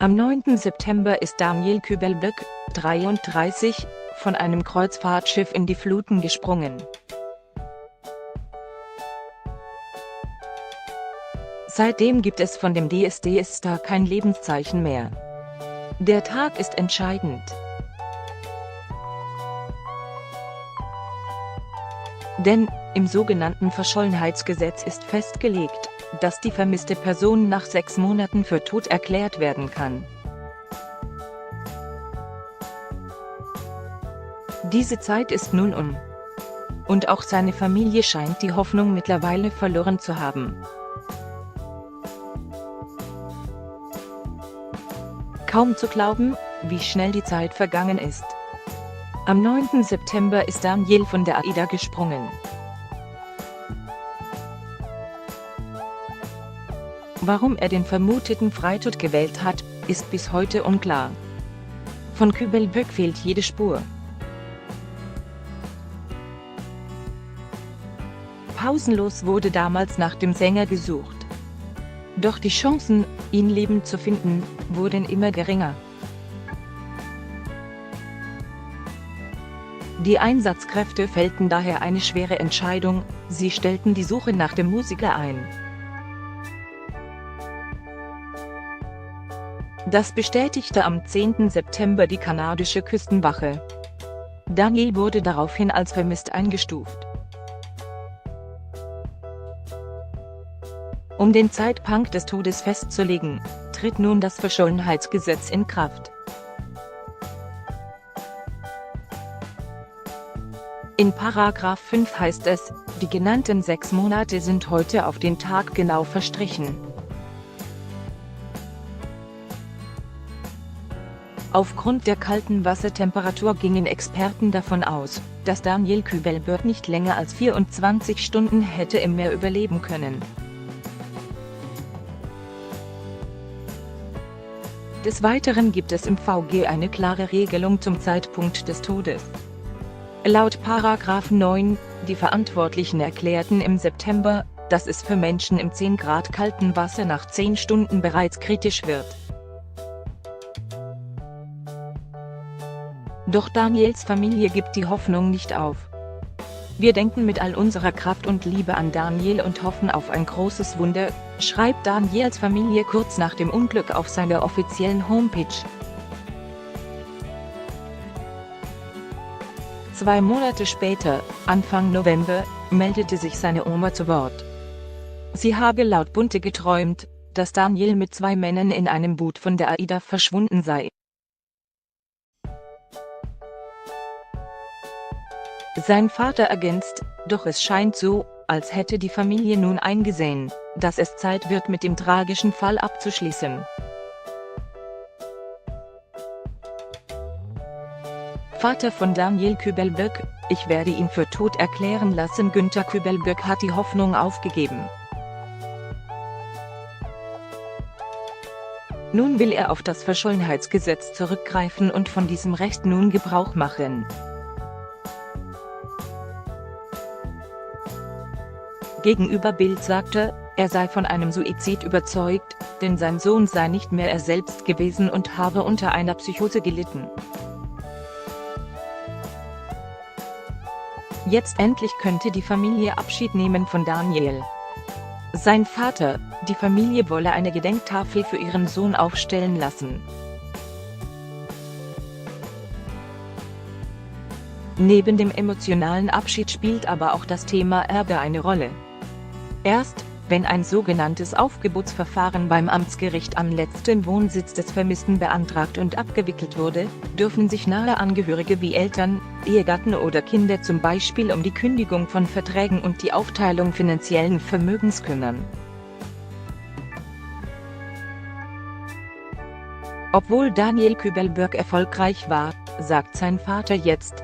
Am 9. September ist Daniel Kübelböck, 33, von einem Kreuzfahrtschiff in die Fluten gesprungen. Seitdem gibt es von dem DSDS-Star kein Lebenszeichen mehr. Der Tag ist entscheidend. Denn im sogenannten Verschollenheitsgesetz ist festgelegt, dass die vermisste Person nach 6 Monaten für tot erklärt werden kann. Diese Zeit ist nun um. Und auch seine Familie scheint die Hoffnung mittlerweile verloren zu haben. Kaum zu glauben, wie schnell die Zeit vergangen ist. Am 9. September ist Daniel von der AIDA gesprungen. Warum er den vermuteten Freitod gewählt hat, ist bis heute unklar. Von Kübelböck fehlt jede Spur. Pausenlos wurde damals nach dem Sänger gesucht. Doch die Chancen, ihn lebend zu finden, wurden immer geringer. Die Einsatzkräfte fällten daher eine schwere Entscheidung: Sie stellten die Suche nach dem Musiker ein. Das bestätigte am 10. September die kanadische Küstenwache. Daniel wurde daraufhin als vermisst eingestuft. Um den Zeitpunkt des Todes festzulegen, tritt nun das Verschollenheitsgesetz in Kraft. In Paragraph 5 heißt es, die genannten 6 Monate sind heute auf den Tag genau verstrichen. Aufgrund der kalten Wassertemperatur gingen Experten davon aus, dass Daniel Kübelböck nicht länger als 24 Stunden hätte im Meer überleben können. Des Weiteren gibt es im VG eine klare Regelung zum Zeitpunkt des Todes. Laut Paragraph 9, die Verantwortlichen erklärten im September, dass es für Menschen im 10 Grad kalten Wasser nach 10 Stunden bereits kritisch wird. Doch Daniels Familie gibt die Hoffnung nicht auf. Wir denken mit all unserer Kraft und Liebe an Daniel und hoffen auf ein großes Wunder, schreibt Daniels Familie kurz nach dem Unglück auf seiner offiziellen Homepage. 2 Monate später, Anfang November, meldete sich seine Oma zu Wort. Sie habe laut Bunte geträumt, dass Daniel mit 2 Männern in einem Boot von der AIDA verschwunden sei. Sein Vater ergänzt, doch es scheint so, als hätte die Familie nun eingesehen, dass es Zeit wird, mit dem tragischen Fall abzuschließen. Vater von Daniel Kübelböck: Ich werde ihn für tot erklären lassen. Günther Kübelböck hat die Hoffnung aufgegeben. Nun will er auf das Verschollenheitsgesetz zurückgreifen und von diesem Recht nun Gebrauch machen. Gegenüber Bild sagte, er sei von einem Suizid überzeugt, denn sein Sohn sei nicht mehr er selbst gewesen und habe unter einer Psychose gelitten. Jetzt endlich könnte die Familie Abschied nehmen von Daniel. Sein Vater: Die Familie wolle eine Gedenktafel für ihren Sohn aufstellen lassen. Neben dem emotionalen Abschied spielt aber auch das Thema Erbe eine Rolle. Erst, wenn ein sogenanntes Aufgebotsverfahren beim Amtsgericht am letzten Wohnsitz des Vermissten beantragt und abgewickelt wurde, dürfen sich nahe Angehörige wie Eltern, Ehegatten oder Kinder zum Beispiel um die Kündigung von Verträgen und die Aufteilung finanziellen Vermögens kümmern. Obwohl Daniel Kübelböck erfolgreich war, sagt sein Vater jetzt: